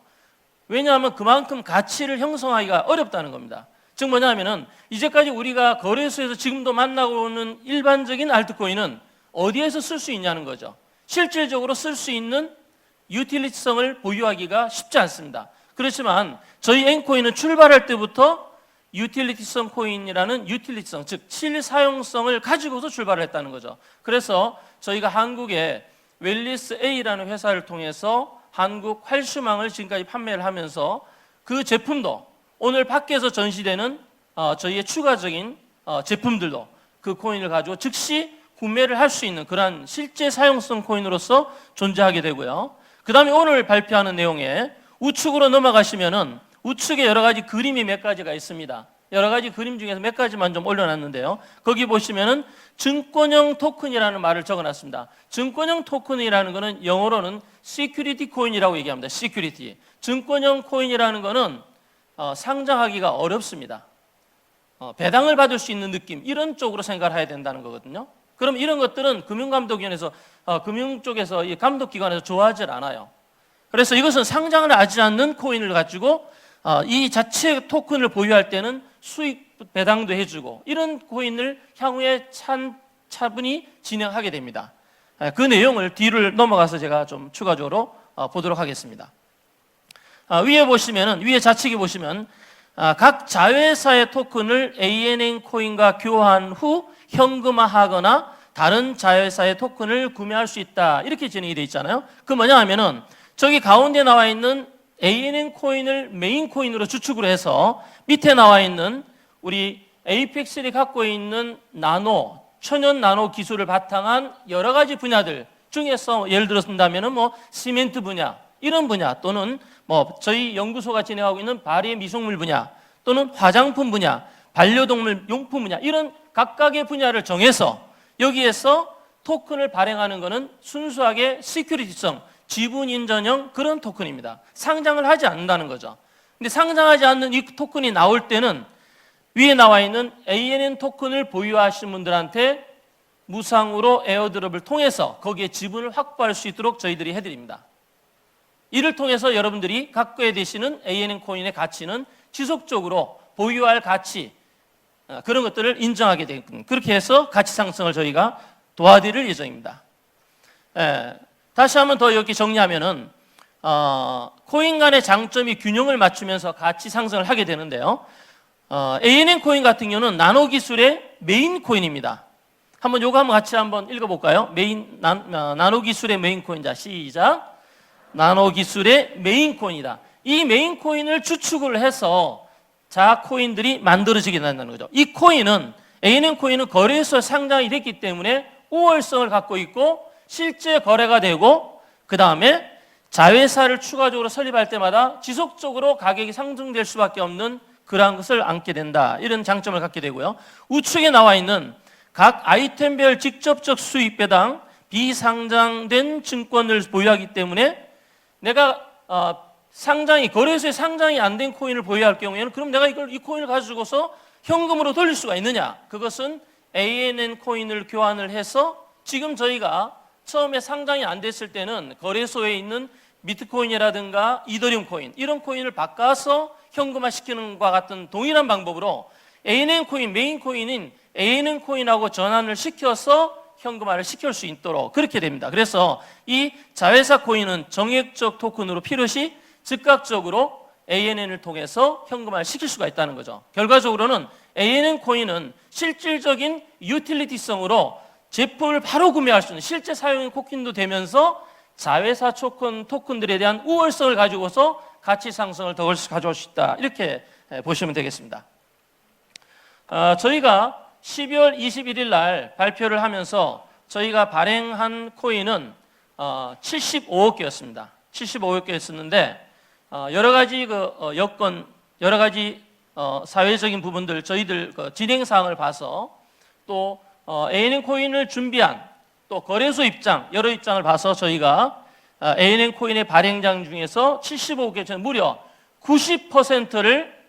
왜냐하면 그만큼 가치를 형성하기가 어렵다는 겁니다. 즉 뭐냐면은 이제까지 우리가 거래소에서 지금도 만나고 오는 일반적인 알트코인은 어디에서 쓸 수 있냐는 거죠. 실질적으로 쓸 수 있는 유틸리티성을 보유하기가 쉽지 않습니다. 그렇지만 저희 엔코인은 출발할 때부터 유틸리티성 코인이라는 유틸리티성, 즉 실사용성을 가지고서 출발을 했다는 거죠. 그래서 저희가 한국의 웰리스 A라는 회사를 통해서 한국 활슈망을 지금까지 판매를 하면서 그 제품도 오늘 밖에서 전시되는 저희의 추가적인 제품들도 그 코인을 가지고 즉시 구매를 할 수 있는 그러한 실제 사용성 코인으로서 존재하게 되고요. 그 다음에 오늘 발표하는 내용에 우측으로 넘어가시면은 우측에 여러 가지 그림이 몇 가지가 있습니다. 여러 가지 그림 중에서 몇 가지만 좀 올려놨는데요. 거기 보시면은 증권형 토큰이라는 말을 적어놨습니다. 증권형 토큰이라는 거는 영어로는 시큐리티 코인이라고 얘기합니다. 시큐리티. 증권형 코인이라는 거는 상장하기가 어렵습니다. 배당을 받을 수 있는 느낌 이런 쪽으로 생각을 해야 된다는 거거든요. 그럼 이런 것들은 금융감독위원회에서 금융 쪽에서 이 감독기관에서 좋아하지 않아요. 그래서 이것은 상장을 하지 않는 코인을 가지고 이 자체 토큰을 보유할 때는 수익 배당도 해주고 이런 코인을 향후에 차분히 진행하게 됩니다. 그 내용을 뒤를 넘어가서 제가 좀 추가적으로 보도록 하겠습니다. 위에 보시면은 위에 좌측에 보시면 각 자회사의 토큰을 ANN 코인과 교환 후 현금화하거나 다른 자회사의 토큰을 구매할 수 있다 이렇게 진행이 되어 있잖아요. 그 뭐냐 하면은 저기 가운데 나와 있는 ANN 코인을 메인 코인으로 주축으로 해서 밑에 나와 있는 우리 에이펙셀이 갖고 있는 나노, 천연 나노 기술을 바탕한 여러 가지 분야들 중에서 예를 들어서다면은 뭐 시멘트 분야 이런 분야 또는 뭐 저희 연구소가 진행하고 있는 발효 미생물 분야 또는 화장품 분야, 반려동물 용품 분야 이런 각각의 분야를 정해서 여기에서 토큰을 발행하는 것은 순수하게 시큐리티성, 지분 인전형 그런 토큰입니다. 상장을 하지 않는다는 거죠. 근데 상장하지 않는 이 토큰이 나올 때는 위에 나와 있는 ANN 토큰을 보유하시는 분들한테 무상으로 에어드롭을 통해서 거기에 지분을 확보할 수 있도록 저희들이 해드립니다. 이를 통해서 여러분들이 갖게 되시는 ANN 코인의 가치는 지속적으로 보유할 가치 그런 것들을 인정하게 되거든요. 그렇게 해서 가치 상승을 저희가 도와드릴 예정입니다. 다시 한번 더 여기 정리하면은 코인 간의 장점이 균형을 맞추면서 가치 상승을 하게 되는데요. ANN 코인 같은 경우는 나노 기술의 메인 코인입니다. 한번 요거 한번 같이 한번 읽어볼까요? 나노 기술의 메인 코인. 자, 시작. 나노 기술의 메인 코인이다. 이 메인 코인을 주축을 해서 자 코인들이 만들어지게 된다는 거죠. 이 코인은 ANN 코인은 거래소에 상장이 됐기 때문에 우월성을 갖고 있고 실제 거래가 되고 그 다음에 자회사를 추가적으로 설립할 때마다 지속적으로 가격이 상승될 수밖에 없는 그러한 것을 안게 된다. 이런 장점을 갖게 되고요. 우측에 나와 있는 각 아이템별 직접적 수익 배당 비상장된 증권을 보유하기 때문에 내가 거래소에 상장이 안 된 코인을 보유할 경우에는 그럼 내가 이 코인을 가지고서 현금으로 돌릴 수가 있느냐? 그것은 ANN 코인을 교환을 해서 지금 저희가 처음에 상장이 안 됐을 때는 거래소에 있는 비트코인이라든가 이더리움 코인 이런 코인을 바꿔서 현금화 시키는 것과 같은 동일한 방법으로 ANN 코인, 메인 코인인 ANN 코인하고 전환을 시켜서 현금화를 시킬 수 있도록 그렇게 됩니다. 그래서 이 자회사 코인은 정액적 토큰으로 필요시 즉각적으로 ANN을 통해서 현금화를 시킬 수가 있다는 거죠. 결과적으로는 ANN 코인은 실질적인 유틸리티성으로 제품을 바로 구매할 수 있는 실제 사용인 코인도 되면서 자회사 토큰들에 대한 우월성을 가지고서 가치 상승을 더 가져올 수 있다. 이렇게 보시면 되겠습니다. 저희가 12월 21일 날 발표를 하면서 저희가 발행한 코인은 75억 개였습니다. 75억 개였었는데 여러 가지 여건 여러 가지 사회적인 부분들 저희들 진행 사항을 봐서 또 ANN 코인을 준비한 또 거래소 입장 여러 입장을 봐서 저희가 ANN 코인의 발행장 중에서 75개 중 무려 90%를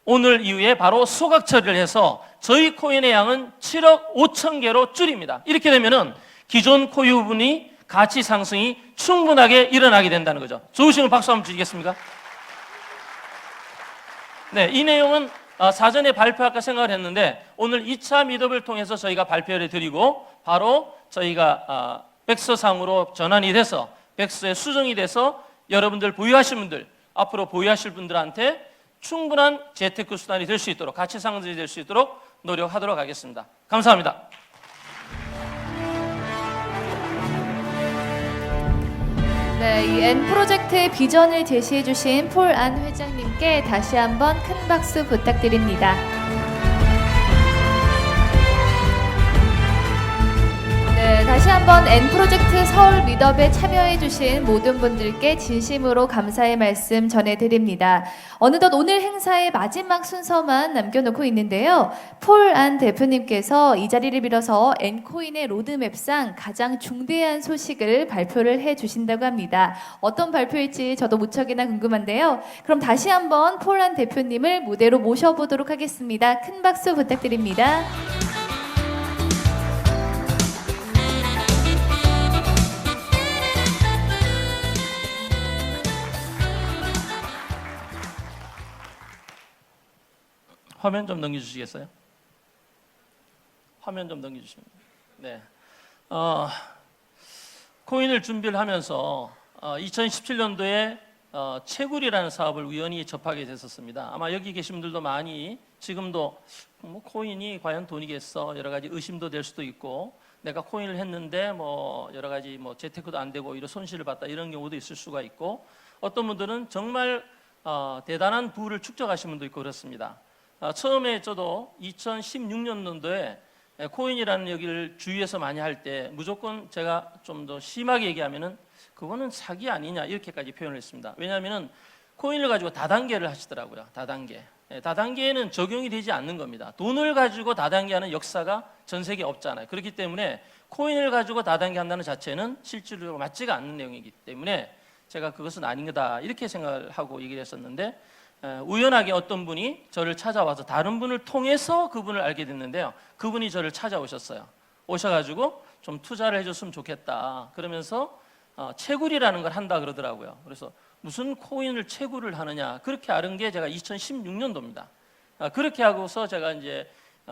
오늘 이후에 바로 소각 처리를 해서 저희 코인의 양은 7억 5천 개로 줄입니다. 이렇게 되면은 기존 코유분이 가치 상승이 충분하게 일어나게 된다는 거죠. 좋으시면 박수 한번 주시겠습니까? 네, 이 내용은 사전에 발표할까 생각을 했는데 오늘 2차 미덥을 통해서 저희가 발표를 드리고 바로 저희가 백서상으로 전환이 돼서 백서에 수정이 돼서 여러분들 보유하실 분들 앞으로 보유하실 분들한테 충분한 재테크 수단이 될 수 있도록 가치 상승이 될 수 있도록 노력하도록 하겠습니다. 감사합니다. 네, 이 N 프로젝트의 비전을 제시해 주신 폴 안 회장님께 다시 한번 큰 박수 부탁드립니다. 네, 다시 한번 N 프로젝트 서울 미덥에 참여해 주신 모든 분들께 진심으로 감사의 말씀 전해드립니다. 어느덧 오늘 행사의 마지막 순서만 남겨놓고 있는데요. 폴 안 대표님께서 이 자리를 빌어서 N코인의 로드맵상 가장 중대한 소식을 발표를 해 주신다고 합니다. 어떤 발표일지 저도 무척이나 궁금한데요. 그럼 다시 한번 폴 안 대표님을 무대로 모셔보도록 하겠습니다. 큰 박수 부탁드립니다. 화면 좀 넘겨주시겠어요? 화면 좀 넘겨주시면. 네. 코인을 준비를 하면서 2017년도에 채굴이라는 사업을 우연히 접하게 됐었습니다. 아마 여기 계신 분들도 많이 지금도 뭐 코인이 과연 돈이겠어 여러 가지 의심도 될 수도 있고 내가 코인을 했는데 뭐 여러 가지 뭐 재테크도 안 되고 이런 손실을 봤다 이런 경우도 있을 수가 있고 어떤 분들은 정말 대단한 부를 축적하신 분도 있고 그렇습니다. 처음에 저도 2016년도에 코인이라는 얘기를 주위에서 많이 할 때 무조건 제가 좀 더 심하게 얘기하면은 그거는 사기 아니냐 이렇게까지 표현을 했습니다. 왜냐하면은 코인을 가지고 다단계를 하시더라고요. 다단계. 다단계에는 적용이 되지 않는 겁니다. 돈을 가지고 다단계하는 역사가 전 세계에 없잖아요. 그렇기 때문에 코인을 가지고 다단계 한다는 자체는 실질적으로 맞지가 않는 내용이기 때문에 제가 그것은 아닌 거다 이렇게 생각을 하고 얘기를 했었는데 우연하게 어떤 분이 저를 찾아와서 다른 분을 통해서 그분을 알게 됐는데요. 그분이 저를 찾아오셨어요. 오셔가지고 좀 투자를 해줬으면 좋겠다. 그러면서 채굴이라는 걸 한다 그러더라고요. 그래서 무슨 코인을 채굴을 하느냐 그렇게 알은 게 제가 2016년도입니다. 그렇게 하고서 제가 이제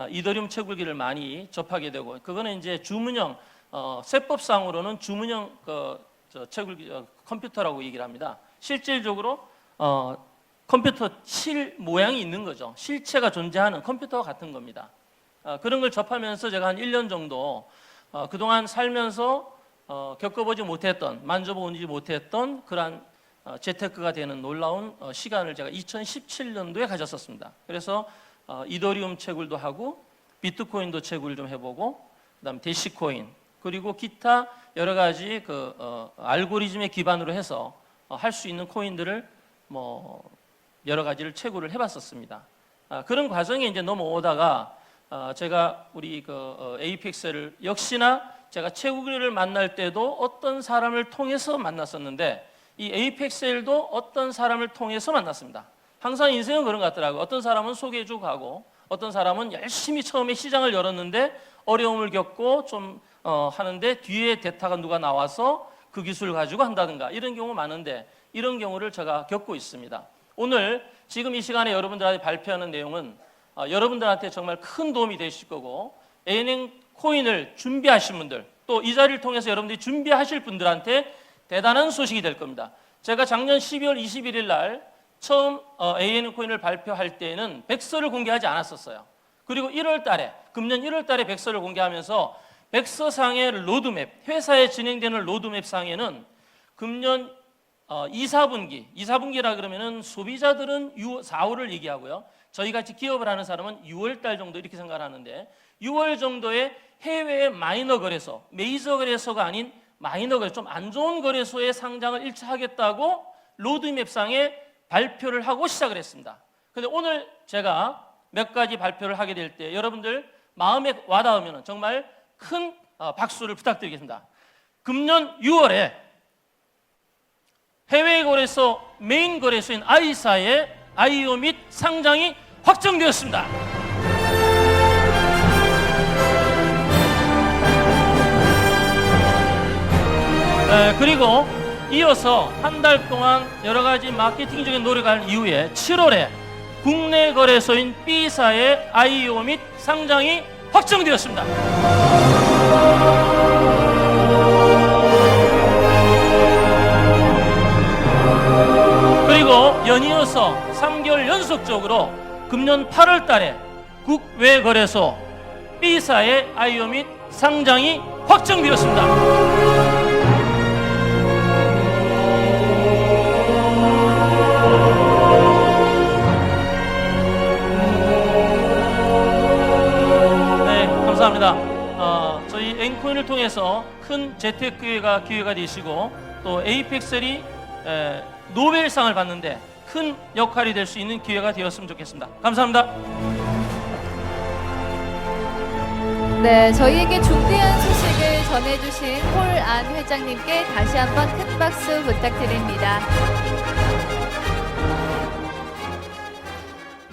이더리움 채굴기를 많이 접하게 되고 그거는 이제 주문형 세법상으로는 주문형 채굴기 컴퓨터라고 얘기를 합니다. 실질적으로 컴퓨터 실 모양이 있는 거죠. 실체가 존재하는 컴퓨터와 같은 겁니다. 그런 걸 접하면서 제가 한 1년 정도 그동안 살면서 겪어보지 못했던 만져보지 못했던 그러한 재테크가 되는 놀라운 시간을 제가 2017년도에 가졌었습니다. 그래서 이더리움 채굴도 하고 비트코인도 채굴 좀 해보고 그다음 대시코인 그리고 기타 여러 가지 알고리즘에 기반으로 해서 할 수 있는 코인들을 뭐 여러 가지를 채굴을 해봤었습니다. 그런 과정에 이제 넘어오다가 제가 우리 에이펙스를 역시나 제가 채굴을 만날 때도 어떤 사람을 통해서 만났었는데 이 에이펙스도 어떤 사람을 통해서 만났습니다. 항상 인생은 그런 것 같더라고요. 어떤 사람은 소개해주고 가고 어떤 사람은 열심히 처음에 시장을 열었는데 어려움을 겪고 좀 하는데 뒤에 대타가 누가 나와서 그 기술을 가지고 한다든가 이런 경우 많은데 이런 경우를 제가 겪고 있습니다. 오늘 지금 이 시간에 여러분들한테 발표하는 내용은 여러분들한테 정말 큰 도움이 되실 거고 ANN 코인을 준비하신 분들 또 이 자리를 통해서 여러분들이 준비하실 분들한테 대단한 소식이 될 겁니다. 제가 작년 12월 21일 날 처음 ANN 코인을 발표할 때에는 백서를 공개하지 않았었어요. 그리고 1월 달에 금년 1월 달에 백서를 공개하면서 백서상의 로드맵 회사에 진행되는 로드맵 상에는 금년 2, 4분기라 그러면은 소비자들은 4월을 얘기하고요. 저희 같이 기업을 하는 사람은 6월 달 정도 이렇게 생각을 하는데 6월 정도에 해외의 마이너 거래소, 메이저 거래소가 아닌 마이너 거래소, 좀 안 좋은 거래소에 상장을 1차 하겠다고 로드맵상에 발표를 하고 시작을 했습니다. 근데 오늘 제가 몇 가지 발표를 하게 될 때 여러분들 마음에 와닿으면 정말 큰 박수를 부탁드리겠습니다. 금년 6월에 해외 거래소 메인 거래소인 아이사의 IEO 및 상장이 확정되었습니다. 그리고 이어서 한 달 동안 여러 가지 마케팅적인 노력을 한 이후에 7월에 국내 거래소인 B사의 IEO 및 상장이 확정되었습니다. 그리고 연이어서 3개월 연속적으로 금년 8월 달에 국외거래소 B사의 IEO 및 상장이 확정되었습니다. 감사합니다. 저희 엔코인을 통해서 큰 재테크 기회가 되시고 또 에이펙셀이 노벨상을 받는데 큰 역할이 될 수 있는 기회가 되었으면 좋겠습니다. 감사합니다. 네, 저희에게 중대한 소식을 전해주신 폴안 회장님께 다시 한번 큰 박수 부탁드립니다.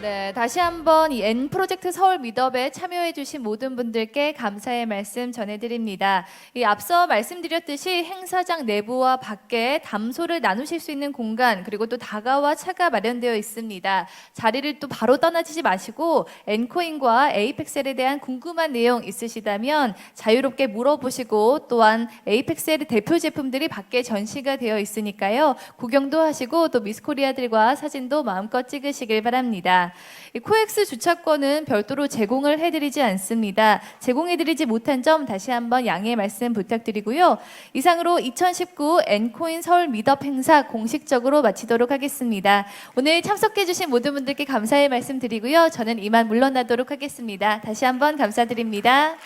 네, 다시 한번 이 N 프로젝트 서울 미더에 참여해주신 모든 분들께 감사의 말씀 전해드립니다. 이 앞서 말씀드렸듯이 행사장 내부와 밖에 담소를 나누실 수 있는 공간 그리고 또 다가와 차가 마련되어 있습니다. 자리를 또 바로 떠나지 마시고 엔코인과 에이펙셀에 대한 궁금한 내용 있으시다면 자유롭게 물어보시고 또한 에이펙셀의 대표 제품들이 밖에 전시가 되어 있으니까요. 구경도 하시고 또 미스코리아들과 사진도 마음껏 찍으시길 바랍니다. 이 코엑스 주차권은 별도로 제공을 해드리지 않습니다. 제공해드리지 못한 점 다시 한번 양해의 말씀 부탁드리고요. 이상으로 2019 엔코인 서울 미덥 행사 공식적으로 마치도록 하겠습니다. 오늘 참석해주신 모든 분들께 감사의 말씀 드리고요. 저는 이만 물러나도록 하겠습니다. 다시 한번 감사드립니다.